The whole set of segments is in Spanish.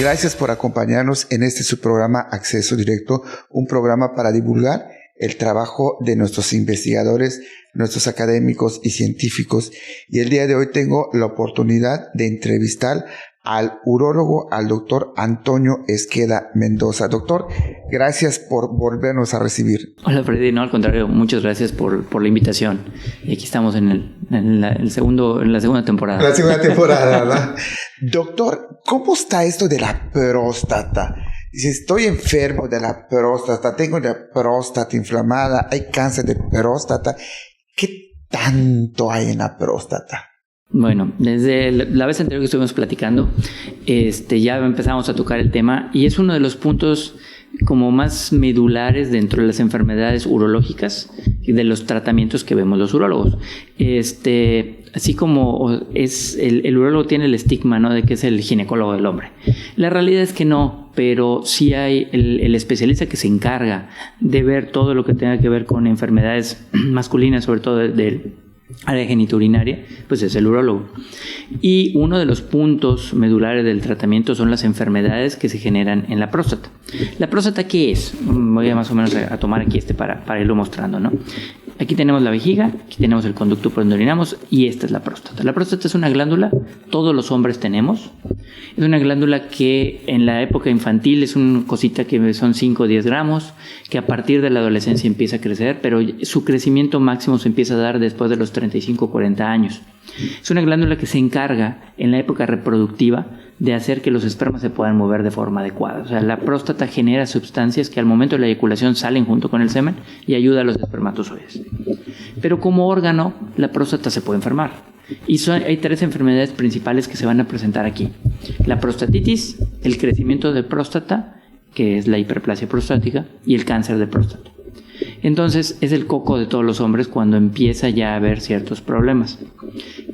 Gracias por acompañarnos en este su programa Acceso Directo, un programa para divulgar el trabajo de nuestros investigadores, nuestros académicos y científicos. Y el día de hoy tengo la oportunidad de entrevistar al urólogo, al doctor Antonio Esqueda Mendoza. Doctor, gracias por volvernos a recibir. Hola Freddy, no, al contrario, muchas gracias por la invitación. Y aquí estamos en la segunda temporada. La segunda temporada, ¿verdad? Doctor, ¿cómo está esto de la próstata? Dice, estoy enfermo de la próstata, tengo la próstata inflamada, hay cáncer de próstata. ¿Qué tanto hay en la próstata? Bueno, desde la vez anterior que estuvimos platicando, ya empezamos a tocar el tema y es uno de los puntos como más medulares dentro de las enfermedades urológicas y de los tratamientos que vemos los urólogos. Así como es el urólogo tiene el estigma, ¿no?, de que es el ginecólogo del hombre. La realidad es que no, pero sí hay el especialista que se encarga de ver todo lo que tenga que ver con enfermedades masculinas, sobre todo del área genitourinaria, pues es el urólogo. Y uno de los puntos medulares del tratamiento son las enfermedades que se generan en la próstata. ¿La próstata qué es? Voy a más o menos a tomar aquí para irlo mostrando, ¿no? Aquí tenemos la vejiga, aquí tenemos el conducto por donde orinamos y esta es la próstata. La próstata es una glándula, todos los hombres tenemos. Es una glándula que en la época infantil es una cosita que son 5 o 10 gramos, que a partir de la adolescencia empieza a crecer, pero su crecimiento máximo se empieza a dar después de los 35 o 40 años. Es una glándula que se encarga en la época reproductiva de hacer que los espermas se puedan mover de forma adecuada. O sea, la próstata genera sustancias que al momento de la eyaculación salen junto con el semen y ayuda a los espermatozoides. Pero como órgano, la próstata se puede enfermar. Y hay 3 enfermedades principales que se van a presentar aquí. La prostatitis, el crecimiento de próstata, que es la hiperplasia prostática, y el cáncer de próstata. Entonces es el coco de todos los hombres cuando empieza ya a haber ciertos problemas.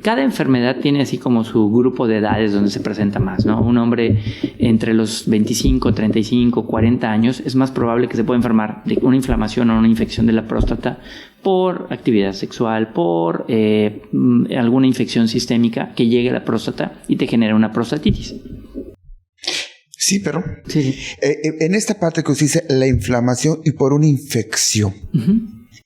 Cada enfermedad tiene así como su grupo de edades donde se presenta más, ¿no? Un hombre entre los 25, 35, 40 años es más probable que se pueda enfermar de una inflamación o una infección de la próstata por actividad sexual, por alguna infección sistémica que llegue a la próstata y te genera una prostatitis. Sí, pero sí. En esta parte que usted dice la inflamación y por una infección,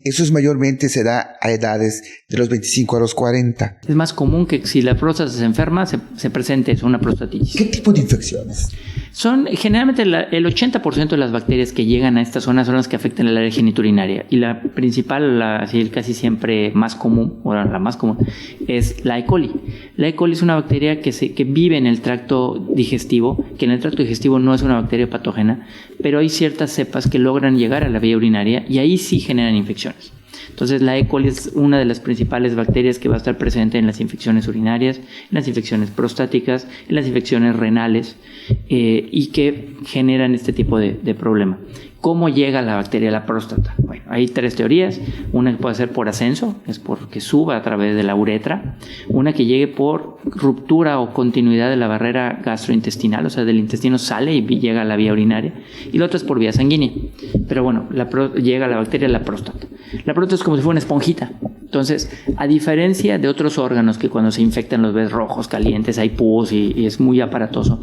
eso es mayormente se da a edades de los 25 a los 40. Es más común que si la próstata se enferma se presente una prostatitis. ¿Qué tipo de infecciones? Son generalmente el 80% de las bacterias que llegan a esta zona son las que afectan el área genitourinaria y la principal, casi siempre más común, o la más común, es la E. coli. La E. coli es una bacteria que vive en el tracto digestivo, que en el tracto digestivo no es una bacteria patógena, pero hay ciertas cepas que logran llegar a la vía urinaria y ahí sí generan infecciones. Entonces la E. coli es una de las principales bacterias que va a estar presente en las infecciones urinarias, en las infecciones prostáticas, en las infecciones renales y que generan este tipo de problema. ¿Cómo llega la bacteria a la próstata? Bueno, hay 3 teorías. Una que puede ser por ascenso, es porque suba a través de la uretra. Una que llegue por ruptura o continuidad de la barrera gastrointestinal, o sea, del intestino sale y llega a la vía urinaria. Y la otra es por vía sanguínea. Pero bueno, llega la bacteria a la próstata. La próstata es como si fuera una esponjita. Entonces, a diferencia de otros órganos que cuando se infectan los ves rojos, calientes, hay pus y es muy aparatoso,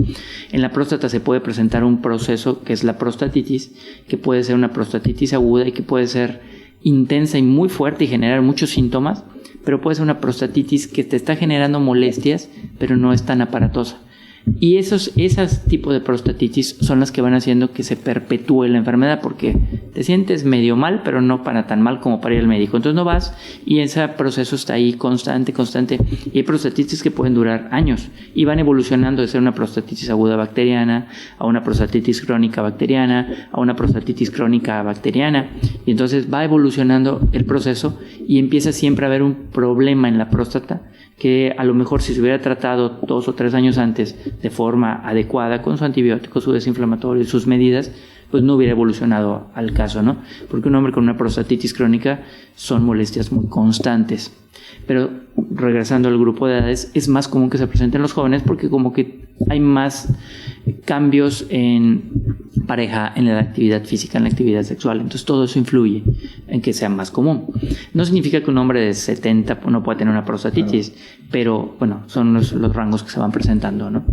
en la próstata se puede presentar un proceso que es la prostatitis, que puede ser una prostatitis aguda y que puede ser intensa y muy fuerte y generar muchos síntomas, pero puede ser una prostatitis que te está generando molestias, pero no es tan aparatosa. Y esos tipos de prostatitis son las que van haciendo que se perpetúe la enfermedad porque te sientes medio mal, pero no para tan mal como para ir al médico. Entonces no vas y ese proceso está ahí constante. Y hay prostatitis que pueden durar años y van evolucionando de ser una prostatitis aguda bacteriana a una prostatitis crónica bacteriana, a una prostatitis crónica bacteriana. Y entonces va evolucionando el proceso y empieza siempre a haber un problema en la próstata que a lo mejor si se hubiera tratado 2 o 3 años antes de forma adecuada con su antibiótico, su desinflamatorio y sus medidas, pues no hubiera evolucionado al caso, ¿no? Porque un hombre con una prostatitis crónica son molestias muy constantes. Pero regresando al grupo de edades, es más común que se presenten los jóvenes porque como que hay más cambios en pareja, en la actividad física, en la actividad sexual. Entonces todo eso influye en que sea más común. No significa que un hombre de 70 no pueda tener una prostatitis, pero bueno, son los rangos que se van presentando, ¿no?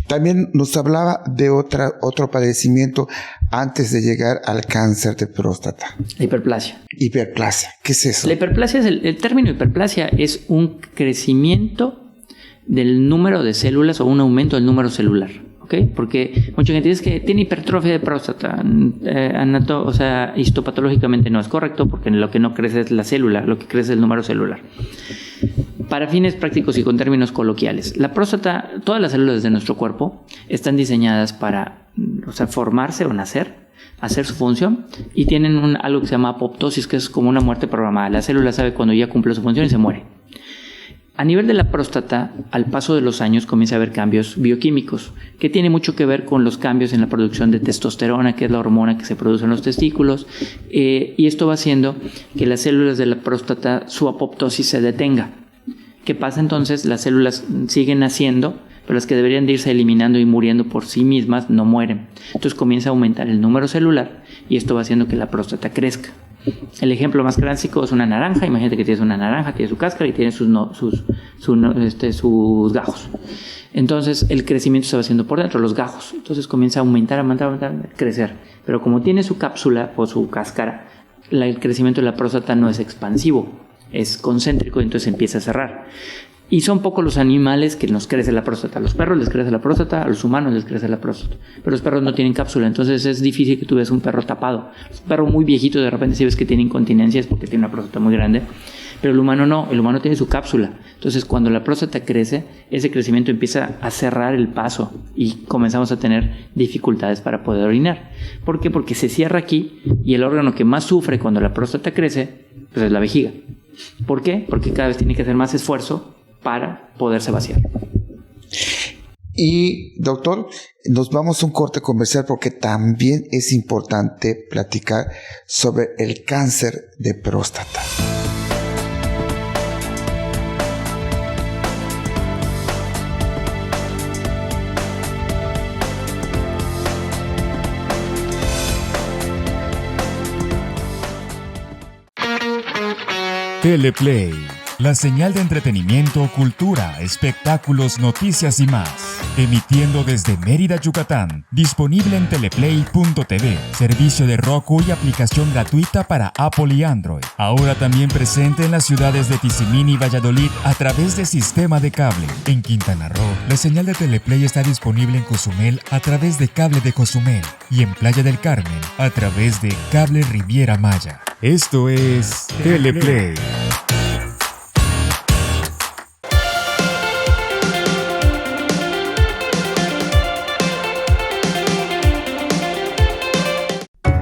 También nos hablaba de otro padecimiento antes de llegar al cáncer de próstata. La hiperplasia. Hiperplasia, ¿qué es eso? La hiperplasia, el término hiperplasia es un crecimiento del número de células o un aumento del número celular. ¿Okay? Porque mucha gente dice que tiene hipertrofia de próstata, histopatológicamente no es correcto, porque lo que no crece es la célula, lo que crece es el número celular. Para fines prácticos y con términos coloquiales, la próstata, todas las células de nuestro cuerpo están diseñadas para formarse o nacer, hacer su función, y tienen algo que se llama apoptosis, que es como una muerte programada. La célula sabe cuando ya cumple su función y se muere. A nivel de la próstata, al paso de los años comienza a haber cambios bioquímicos, que tiene mucho que ver con los cambios en la producción de testosterona, que es la hormona que se produce en los testículos, y esto va haciendo que las células de la próstata, su apoptosis se detenga. ¿Qué pasa entonces? Las células siguen naciendo, pero las que deberían de irse eliminando y muriendo por sí mismas no mueren. Entonces comienza a aumentar el número celular y esto va haciendo que la próstata crezca. El ejemplo más clásico es una naranja. Imagínate que tienes una naranja, tiene su cáscara y tiene sus gajos. Entonces el crecimiento se va haciendo por dentro, los gajos. Entonces comienza a aumentar, crecer. Pero como tiene su cápsula o su cáscara, el crecimiento de la próstata no es expansivo, es concéntrico y entonces empieza a cerrar. Y son pocos los animales que nos crece la próstata. A los perros les crece la próstata, a los humanos les crece la próstata. Pero los perros no tienen cápsula, entonces es difícil que tú veas un perro tapado. Un perro muy viejito, de repente si ves que tiene incontinencia es porque tiene una próstata muy grande. Pero el humano no, el humano tiene su cápsula. Entonces cuando la próstata crece, ese crecimiento empieza a cerrar el paso y comenzamos a tener dificultades para poder orinar. ¿Por qué? Porque se cierra aquí y el órgano que más sufre cuando la próstata crece pues es la vejiga. ¿Por qué? Porque cada vez tiene que hacer más esfuerzo para poderse vaciar. Y doctor, nos vamos a un corte comercial porque también es importante platicar sobre el cáncer de próstata. Teleplay, la señal de entretenimiento, cultura, espectáculos, noticias y más. Emitiendo desde Mérida, Yucatán. Disponible en teleplay.tv, servicio de Roku y aplicación gratuita para Apple y Android. Ahora también presente en las ciudades de Tizimín y Valladolid a través de sistema de cable. En Quintana Roo, la señal de Teleplay está disponible en Cozumel a través de cable de Cozumel y en Playa del Carmen a través de cable Riviera Maya. Esto es Teleplay.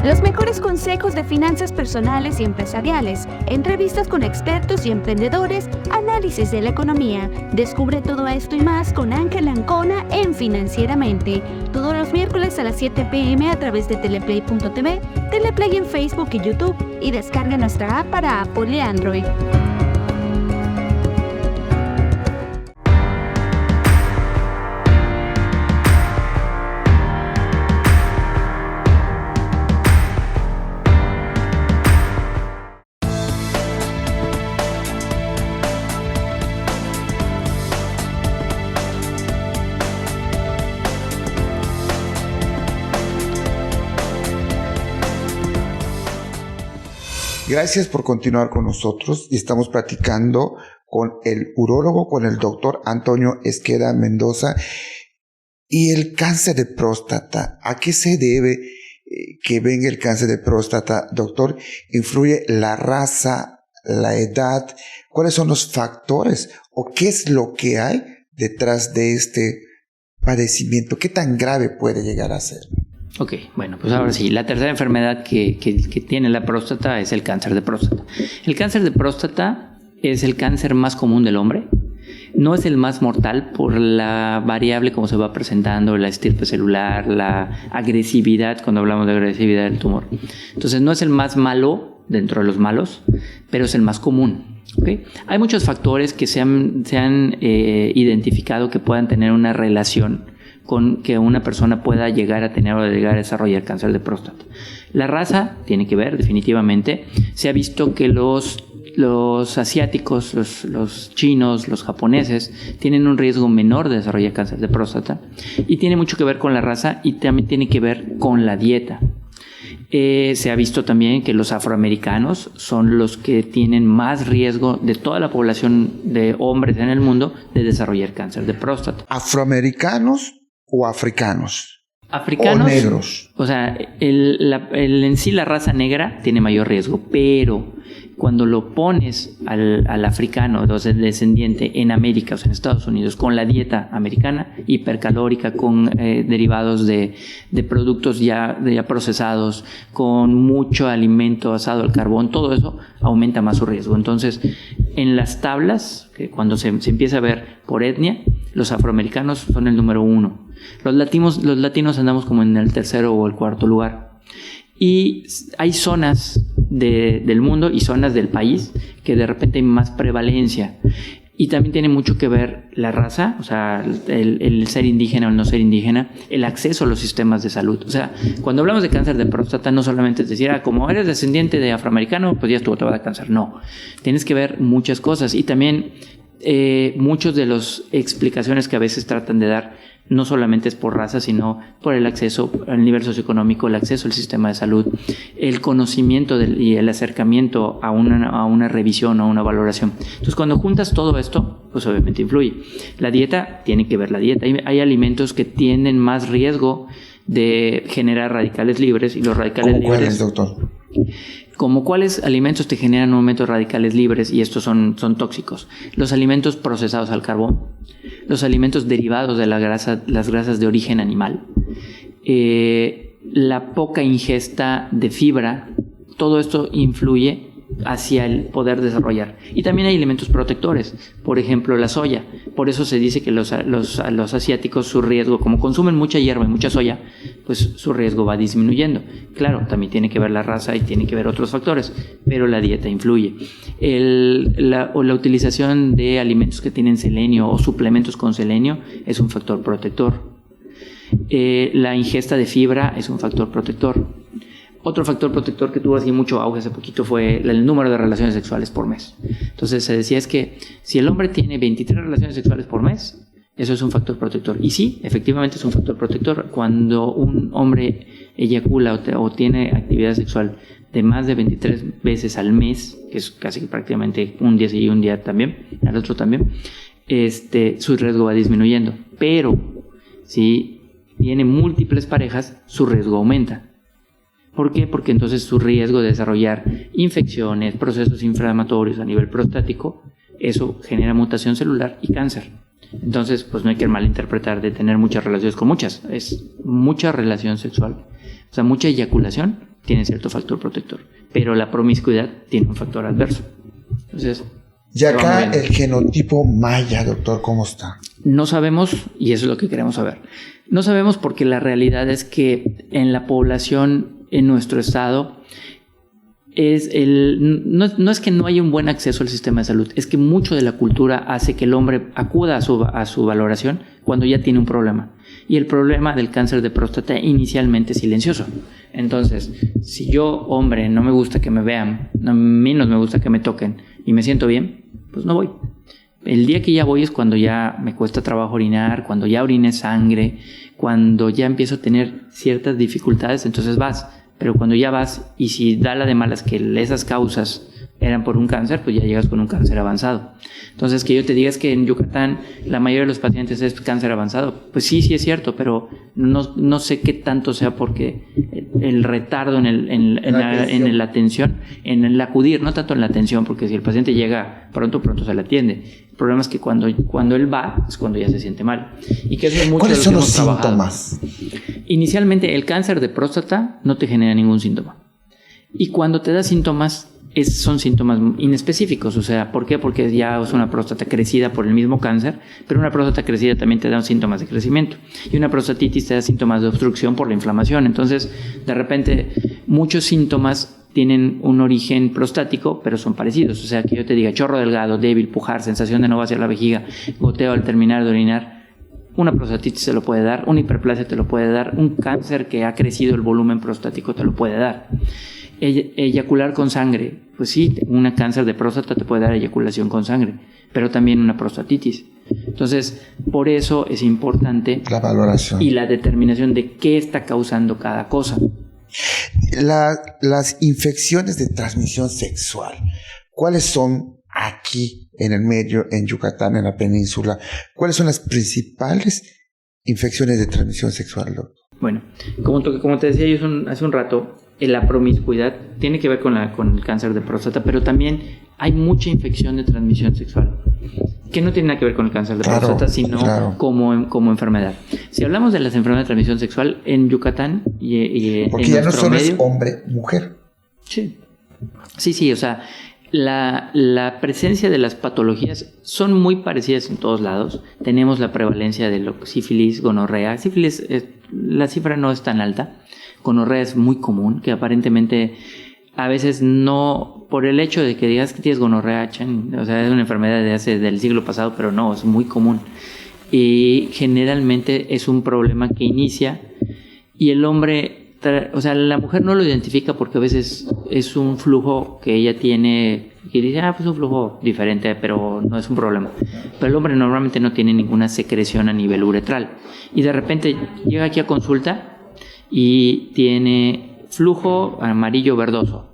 Los mejores consejos de finanzas personales y empresariales, entrevistas con expertos y emprendedores, análisis de la economía. Descubre todo esto y más con Ángel Ancona en Financieramente. Todos los miércoles a las 7 p.m. a través de teleplay.tv, Teleplay en Facebook y YouTube y descarga nuestra app para Apple y Android. Gracias por continuar con nosotros y estamos platicando con el urólogo, con el doctor Antonio Esqueda Mendoza. Y el cáncer de próstata, ¿a qué se debe que venga el cáncer de próstata, doctor? ¿Influye la raza, la edad? ¿Cuáles son los factores o qué es lo que hay detrás de este padecimiento? ¿Qué tan grave puede llegar a ser? Ok, bueno, pues ahora sí, la tercera enfermedad que tiene la próstata es el cáncer de próstata. El cáncer de próstata es el cáncer más común del hombre. No es el más mortal por la variable como se va presentando, la estirpe celular, la agresividad, cuando hablamos de agresividad del tumor. Entonces no es el más malo dentro de los malos, pero es el más común. ¿Okay? Hay muchos factores que se han identificado que puedan tener una relación con que una persona pueda llegar a tener o llegar a desarrollar cáncer de próstata. La raza tiene que ver, definitivamente. Se ha visto que los los asiáticos, los chinos, los japoneses, tienen un riesgo menor de desarrollar cáncer de próstata, y tiene mucho que ver con la raza y también tiene que ver con la dieta. Se ha visto también que los afroamericanos son los que tienen más riesgo de toda la población de hombres en el mundo de desarrollar cáncer de próstata. ¿Afroamericanos o africanos? Africanos o negros. O sea, en sí la raza negra tiene mayor riesgo, pero cuando lo pones al africano, o sea, el descendiente en América, o sea, en Estados Unidos, con la dieta americana, hipercalórica, con derivados de productos ya procesados, con mucho alimento asado al carbón, todo eso aumenta más su riesgo. Entonces, en las tablas, que cuando se empieza a ver por etnia, los afroamericanos son el número 1. Los latinos andamos como en el tercero o el cuarto lugar. Y hay zonas del mundo y zonas del país que de repente hay más prevalencia. Y también tiene mucho que ver la raza, o sea, el ser indígena o el no ser indígena, el acceso a los sistemas de salud. O sea, cuando hablamos de cáncer de próstata, no solamente es decir, como eres descendiente de afroamericano, pues ya estuvo, te va a dar cáncer. No, tienes que ver muchas cosas. Y también muchas de las explicaciones que a veces tratan de dar no solamente es por raza, sino por el acceso al nivel socioeconómico, el acceso al sistema de salud, el conocimiento y el acercamiento a una revisión, a una valoración. Entonces, cuando juntas todo esto, pues obviamente influye. La dieta, tiene que ver la dieta. Hay alimentos que tienen más riesgo de generar radicales libres, y los radicales libres... ¿Cómo cuáles, doctor? Como cuáles alimentos te generan un aumento de radicales libres, y estos son tóxicos. Los alimentos procesados al carbón, los alimentos derivados de las grasas de origen animal, la poca ingesta de fibra, todo esto influye hacia el poder desarrollar. Y también hay alimentos protectores, por ejemplo la soya. Por eso se dice que los asiáticos, su riesgo, como consumen mucha hierba y mucha soya, pues su riesgo va disminuyendo. Claro, también tiene que ver la raza y tiene que ver otros factores, pero la dieta influye. La utilización de alimentos que tienen selenio o suplementos con selenio es un factor protector. La ingesta de fibra es un factor protector. Otro factor protector que tuvo así mucho auge hace poquito fue el número de relaciones sexuales por mes. Entonces se decía es que si el hombre tiene 23 relaciones sexuales por mes, eso es un factor protector. Y sí, efectivamente es un factor protector. Cuando un hombre eyacula o tiene actividad sexual de más de 23 veces al mes, que es casi prácticamente un día sí y un día también, al otro también, su riesgo va disminuyendo. Pero si tiene múltiples parejas, su riesgo aumenta. ¿Por qué? Porque entonces su riesgo de desarrollar infecciones, procesos inflamatorios a nivel prostático, eso genera mutación celular y cáncer. Entonces, pues no hay que malinterpretar de tener muchas relaciones con muchas. Es mucha relación sexual. O sea, mucha eyaculación tiene cierto factor protector. Pero la promiscuidad tiene un factor adverso. Entonces... Y acá el genotipo maya, doctor, ¿cómo está? No sabemos, y eso es lo que queremos saber. No sabemos porque la realidad es que en la población en nuestro estado no es que no haya un buen acceso al sistema de salud, es que mucho de la cultura hace que el hombre acuda a su valoración cuando ya tiene un problema. Y el problema del cáncer de próstata inicialmente es silencioso. Entonces, si yo, hombre, no me gusta que me vean, a mí no me gusta que me toquen y me siento bien, pues no voy. El día que ya voy es cuando ya me cuesta trabajo orinar, cuando ya orine sangre, cuando ya empiezo a tener ciertas dificultades, entonces vas. Pero cuando ya vas, y si da la de malas que esas causas eran por un cáncer, pues ya llegas con un cáncer avanzado. Entonces, que yo te diga es que en Yucatán la mayoría de los pacientes es cáncer avanzado. Pues sí es cierto, pero no sé qué tanto sea porque el retardo en la atención, en el acudir, no tanto en la atención, porque si el paciente llega pronto se le atiende. El problema es que cuando él va, es cuando ya se siente mal. Y que eso es mucho ¿Cuáles son los trabajado. síntomas? Inicialmente, el cáncer de próstata no te genera ningún síntoma. Y cuando te da síntomas, son síntomas inespecíficos. O sea, ¿por qué? Porque ya es una próstata crecida por el mismo cáncer, pero una próstata crecida también te da síntomas de crecimiento. Y una prostatitis te da síntomas de obstrucción por la inflamación. Entonces, de repente, muchos síntomas tienen un origen prostático, pero son parecidos. O sea, que yo te diga chorro delgado, débil, pujar, sensación de no vaciar la vejiga, goteo al terminar de orinar, una prostatitis te lo puede dar, una hiperplasia te lo puede dar, un cáncer que ha crecido el volumen prostático te lo puede dar. Eyacular con sangre. Pues sí, un cáncer de próstata te puede dar eyaculación con sangre, pero también una prostatitis. Entonces, por eso es importante la valoración y la determinación de qué está causando cada cosa. Las infecciones de transmisión sexual, ¿cuáles son aquí en el medio, en Yucatán, en la península? ¿Cuáles son las principales infecciones de transmisión sexual, doctor? Bueno, como te decía yo hace un rato, la promiscuidad tiene que ver con el cáncer de próstata, pero también hay mucha infección de transmisión sexual que no tiene nada que ver con el cáncer de próstata, sino como enfermedad. Si hablamos de las enfermedades de transmisión sexual en Yucatán y porque en ya no solo medio, es hombre-mujer. Sí, o sea, la presencia de las patologías son muy parecidas en todos lados. Tenemos la prevalencia de sífilis, gonorrea. Sífilis, la cifra no es tan alta. Gonorrea es muy común, que aparentemente a veces no, por el hecho de que digas que tienes gonorrea, o sea, es una enfermedad del siglo pasado, pero no, es muy común. Y generalmente es un problema que inicia y el hombre, o sea, la mujer no lo identifica porque a veces es un flujo que ella tiene y dice, pues un flujo diferente, pero no es un problema. Pero el hombre normalmente no tiene ninguna secreción a nivel uretral. Y de repente llega aquí a consulta y tiene flujo amarillo verdoso.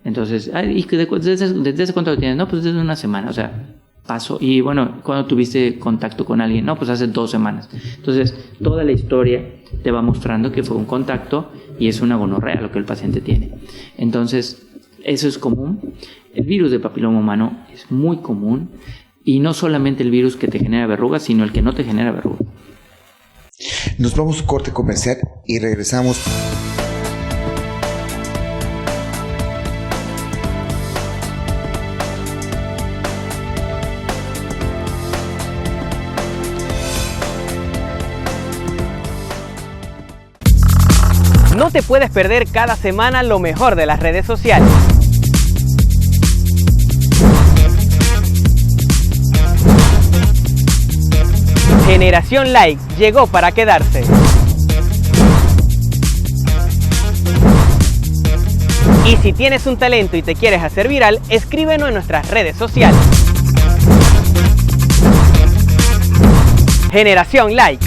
Entonces, ¿y desde hace cuánto lo tienes? No, pues desde una semana, o sea, pasó. Y bueno, ¿cuándo tuviste contacto con alguien? No, pues hace 2 semanas. Entonces, toda la historia te va mostrando que fue un contacto y es una gonorrea lo que el paciente tiene. Entonces, eso es común. El virus de papiloma humano es muy común, y no solamente el virus que te genera verrugas, sino el que no te genera verrugas. Nos vamos a un corte comercial y regresamos. No te puedes perder cada semana lo mejor de las redes sociales. Generación Like llegó para quedarse. Y si tienes un talento y te quieres hacer viral, escríbenos en nuestras redes sociales. Generación Like.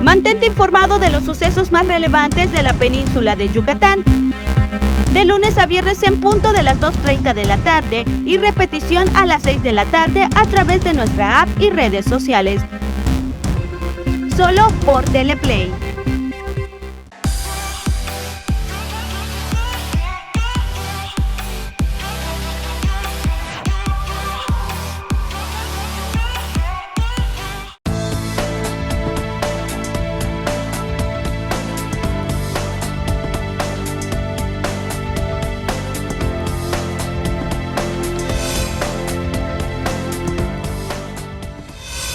Mantente informado de los sucesos más relevantes de la península de Yucatán. De lunes a viernes en punto de las 2:30 de la tarde y repetición a las 6 de la tarde a través de nuestra app y redes sociales. Solo por Teleplay.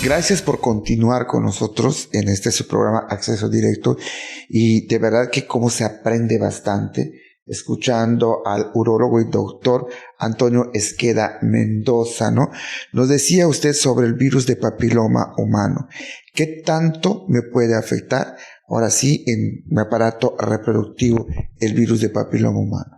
Gracias por continuar con nosotros en su programa Acceso Directo, y de verdad que como se aprende bastante escuchando al urólogo y doctor Antonio Esqueda Mendoza, ¿no? Nos decía usted sobre el virus de papiloma humano. ¿Qué tanto me puede afectar ahora sí en mi aparato reproductivo el virus de papiloma humano?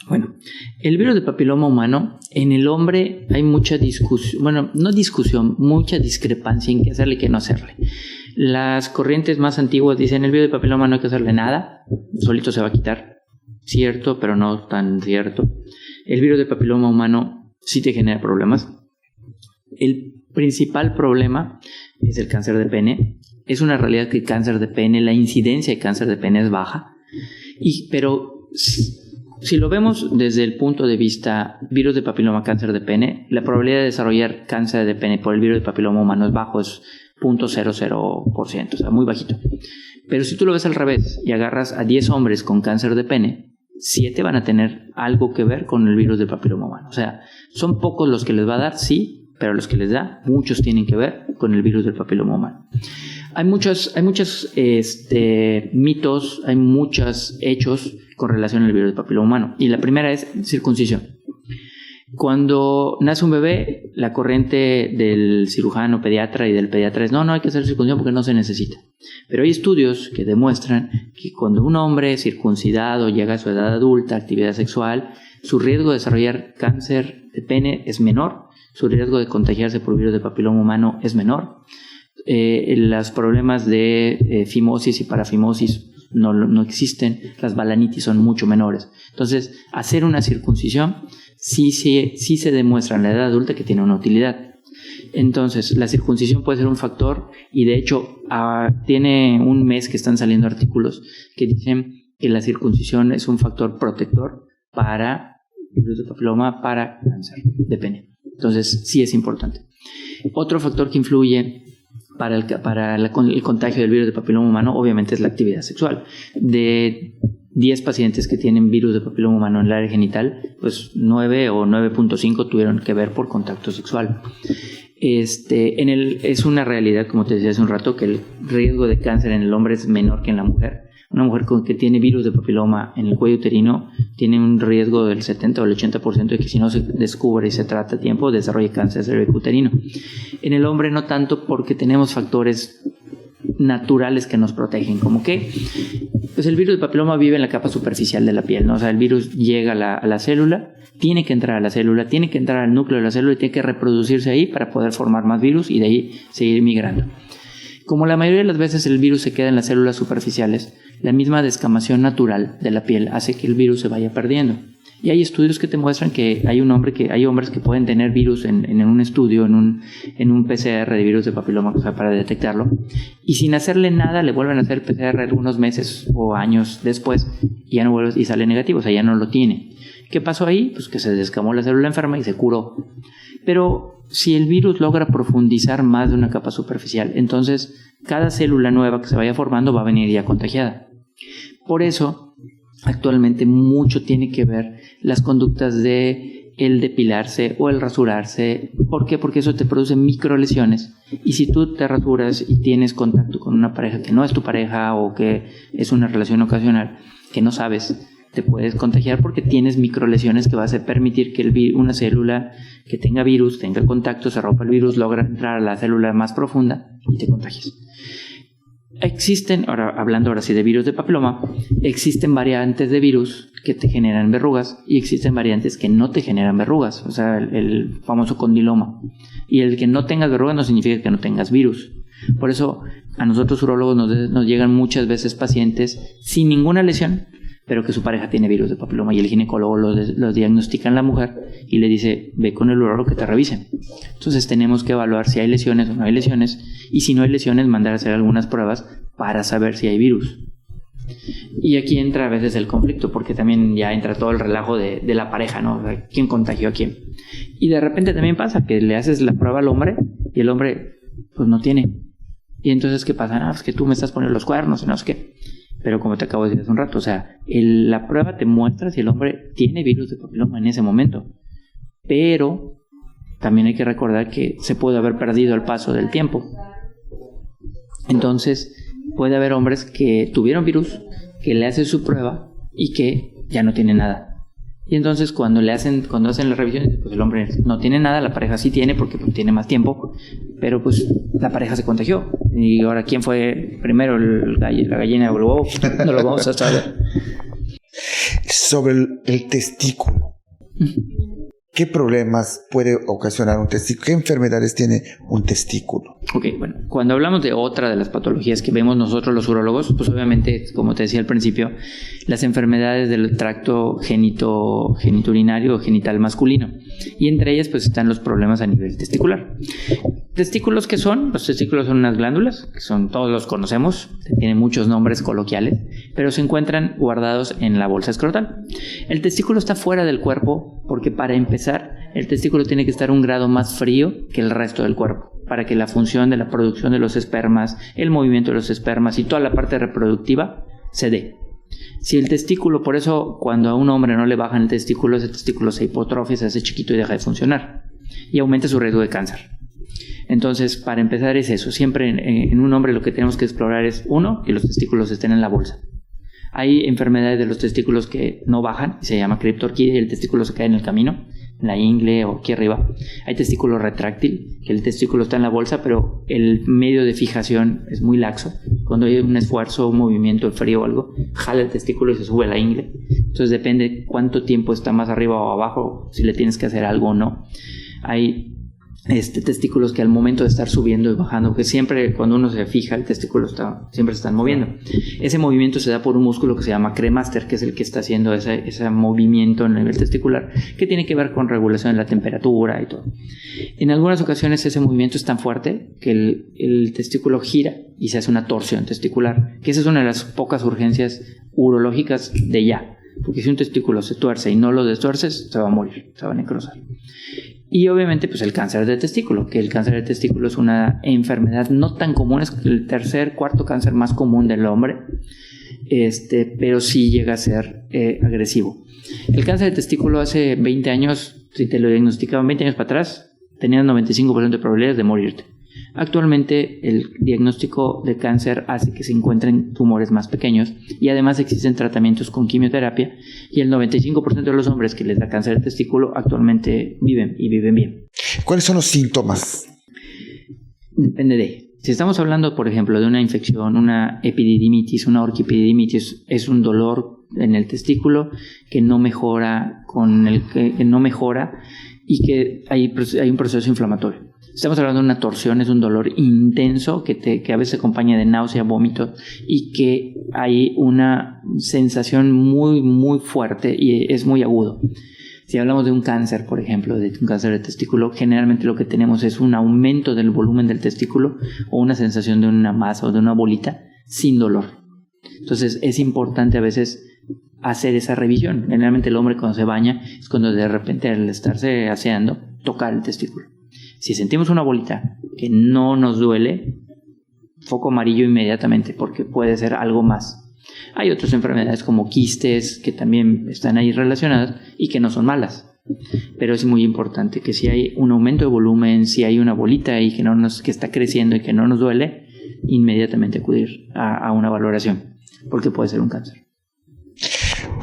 Bueno, el virus de papiloma humano en el hombre hay mucha discusión, mucha discrepancia en qué hacerle y qué no hacerle. Las corrientes más antiguas dicen el virus de papiloma no hay que hacerle nada, solito se va a quitar. Cierto, pero no tan cierto. El virus de papiloma humano sí te genera problemas. El principal problema es el cáncer de pene. Es una realidad que el cáncer de pene, la incidencia de cáncer de pene es baja, pero si lo vemos desde el punto de vista virus de papiloma, cáncer de pene, la probabilidad de desarrollar cáncer de pene por el virus de papiloma humano es bajo, es 0.00%, o sea, muy bajito. Pero si tú lo ves al revés y agarras a 10 hombres con cáncer de pene, 7 van a tener algo que ver con el virus del papiloma humano. O sea, son pocos los que les va a dar, sí, pero los que les da, muchos tienen que ver con el virus del papiloma humano. Hay muchos mitos, hay muchos hechos con relación al virus del papiloma humano. Y la primera es circuncisión. Cuando nace un bebé, la corriente del cirujano pediatra y del pediatra es no hay que hacer circuncisión porque no se necesita. Pero hay estudios que demuestran que cuando un hombre circuncidado llega a su edad adulta, actividad sexual, su riesgo de desarrollar cáncer de pene es menor, su riesgo de contagiarse por virus del papiloma humano es menor, los problemas de fimosis y parafimosis no existen, las balanitis son mucho menores. Entonces, hacer una circuncisión sí se demuestra en la edad adulta que tiene una utilidad. Entonces, la circuncisión puede ser un factor y de hecho tiene un mes que están saliendo artículos que dicen que la circuncisión es un factor protector para virus de papiloma, para cáncer de pene. Entonces, sí es importante. Otro factor que influye para el contagio del virus de papiloma humano, obviamente, es la actividad sexual. De 10 pacientes que tienen virus de papiloma humano en el área genital, pues 9 o 9.5 tuvieron que ver por contacto sexual. Es una realidad, como te decía hace un rato, que el riesgo de cáncer en el hombre es menor que en la mujer. Una mujer que tiene virus de papiloma en el cuello uterino tiene un riesgo del 70 o el 80% de que si no se descubre y se trata a tiempo desarrolle cáncer cervicuterino. En el hombre no tanto, porque tenemos factores naturales que nos protegen, como que pues el virus de papiloma vive en la capa superficial de la piel, ¿no? O sea, el virus llega a la célula, tiene que entrar a la célula, tiene que entrar al núcleo de la célula y tiene que reproducirse ahí para poder formar más virus y de ahí seguir migrando. Como la mayoría de las veces el virus se queda en las células superficiales, la misma descamación natural de la piel hace que el virus se vaya perdiendo. Y hay estudios que te muestran que hay hombres que pueden tener virus en un estudio, en un PCR de virus de papiloma, o sea, para detectarlo, y sin hacerle nada le vuelven a hacer PCR algunos meses o años después y ya no vuelve y sale negativo, o sea, ya no lo tiene. ¿Qué pasó ahí? Pues que se descamó la célula enferma y se curó. Pero si el virus logra profundizar más de una capa superficial, entonces cada célula nueva que se vaya formando va a venir ya contagiada. Por eso, actualmente mucho tiene que ver las conductas de el depilarse o el rasurarse. ¿Por qué? Porque eso te produce microlesiones. Y si tú te rasuras y tienes contacto con una pareja que no es tu pareja o que es una relación ocasional que no sabes, te puedes contagiar porque tienes microlesiones que vas a permitir que una célula que tenga virus, tenga contacto, se rompa el virus, logra entrar a la célula más profunda y te contagies. Hablando ahora sí de virus de papiloma, existen variantes de virus que te generan verrugas y existen variantes que no te generan verrugas, o sea, el famoso condiloma. Y el que no tengas verrugas no significa que no tengas virus. Por eso a nosotros urólogos nos llegan muchas veces pacientes sin ninguna lesión, pero que su pareja tiene virus de papiloma y el ginecólogo lo diagnostica en la mujer y le dice, ve con el urólogo que te revisen. Entonces tenemos que evaluar si hay lesiones o no hay lesiones, y si no hay lesiones, mandar a hacer algunas pruebas para saber si hay virus. Y aquí entra a veces el conflicto, porque también ya entra todo el relajo de la pareja, ¿no? O sea, ¿quién contagió a quién? Y de repente también pasa que le haces la prueba al hombre y el hombre pues no tiene. Y entonces, ¿qué pasa? Es que tú me estás poniendo los cuernos y no sé qué. Pero como te acabo de decir hace un rato, o sea, la prueba te muestra si el hombre tiene virus de papiloma en ese momento. Pero también hay que recordar que se puede haber perdido al paso del tiempo. Entonces, puede haber hombres que tuvieron virus, que le hacen su prueba y que ya no tiene nada. Y entonces cuando hacen la revisión, pues el hombre no tiene nada, la pareja sí tiene porque pues, tiene más tiempo, pero pues la pareja se contagió. Y ahora, ¿quién fue primero, la gallina o el huevo? No lo vamos a saber. Sobre el testículo. ¿Qué problemas puede ocasionar un testículo? ¿Qué enfermedades tiene un testículo? Ok, bueno, cuando hablamos de otra de las patologías que vemos nosotros los urólogos, pues obviamente, como te decía al principio, las enfermedades del tracto genitourinario o genital masculino. Y entre ellas pues están los problemas a nivel testicular. ¿Testículos qué son? Los testículos son unas glándulas, que todos los conocemos, tienen muchos nombres coloquiales, pero se encuentran guardados en la bolsa escrotal. El testículo está fuera del cuerpo porque, para empezar, el testículo tiene que estar un grado más frío que el resto del cuerpo, para que la función de la producción de los espermas, el movimiento de los espermas y toda la parte reproductiva se dé. Si el testículo, por eso cuando a un hombre no le bajan el testículo, ese testículo se hipotrofia, se hace chiquito y deja de funcionar y aumenta su riesgo de cáncer. Entonces, para empezar es eso. Siempre en un hombre lo que tenemos que explorar es, uno, que los testículos estén en la bolsa. Hay enfermedades de los testículos que no bajan, se llama criptorquidia, y el testículo se cae en el camino, en la ingle o aquí arriba. Hay testículo retráctil, que el testículo está en la bolsa, pero el medio de fijación es muy laxo. Cuando hay un esfuerzo, un movimiento, el frío o algo, jala el testículo y se sube a la ingle. Entonces depende cuánto tiempo está más arriba o abajo, si le tienes que hacer algo o no. Hay testículos que al momento de estar subiendo y bajando, que siempre cuando uno se fija el testículo siempre se están moviendo. Ese movimiento se da por un músculo que se llama cremaster, que es el que está haciendo ese movimiento a nivel testicular, que tiene que ver con regulación de la temperatura y todo. En algunas ocasiones ese movimiento es tan fuerte que el testículo gira y se hace una torsión testicular, que esa es una de las pocas urgencias urológicas de ya, porque si un testículo se tuerce y no lo destuerces, se va a morir, se va a necrosar. Y obviamente pues el cáncer de testículo, que el cáncer de testículo es una enfermedad no tan común, es el tercer, cuarto cáncer más común del hombre, pero sí llega a ser agresivo. El cáncer de testículo hace 20 años, si te lo diagnosticaban 20 años para atrás, tenías 95% de probabilidades de morirte. Actualmente el diagnóstico de cáncer hace que se encuentren tumores más pequeños y además existen tratamientos con quimioterapia, y el 95% de los hombres que les da cáncer de testículo actualmente viven bien. ¿Cuáles son los síntomas? Depende de... Si estamos hablando, por ejemplo, de una infección, una epididymitis, una orquiepididimitis, es un dolor en el testículo que no mejora y que hay un proceso inflamatorio. Estamos hablando de una torsión, es un dolor intenso que a veces acompaña de náusea, vómito, y que hay una sensación muy, muy fuerte y es muy agudo. Si hablamos de un cáncer, por ejemplo, de un cáncer de testículo, generalmente lo que tenemos es un aumento del volumen del testículo o una sensación de una masa o de una bolita sin dolor. Entonces es importante a veces hacer esa revisión. Generalmente el hombre cuando se baña es cuando de repente al estarse aseando toca el testículo. Si sentimos una bolita que no nos duele, foco amarillo inmediatamente, porque puede ser algo más. Hay otras enfermedades como quistes que también están ahí relacionadas y que no son malas. Pero es muy importante que si hay un aumento de volumen, si hay una bolita ahí que está creciendo y que no nos duele, inmediatamente acudir a una valoración, porque puede ser un cáncer.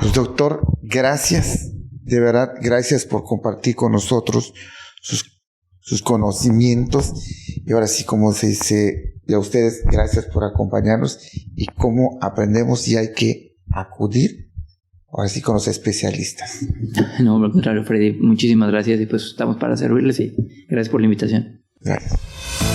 Pues doctor, gracias, de verdad, gracias por compartir con nosotros sus conocimientos, y ahora sí, como se dice, y a ustedes gracias por acompañarnos, y cómo aprendemos y hay que acudir ahora sí con los especialistas. No, al contrario, Freddy, muchísimas gracias, y pues estamos para servirles, y gracias por la invitación. Gracias.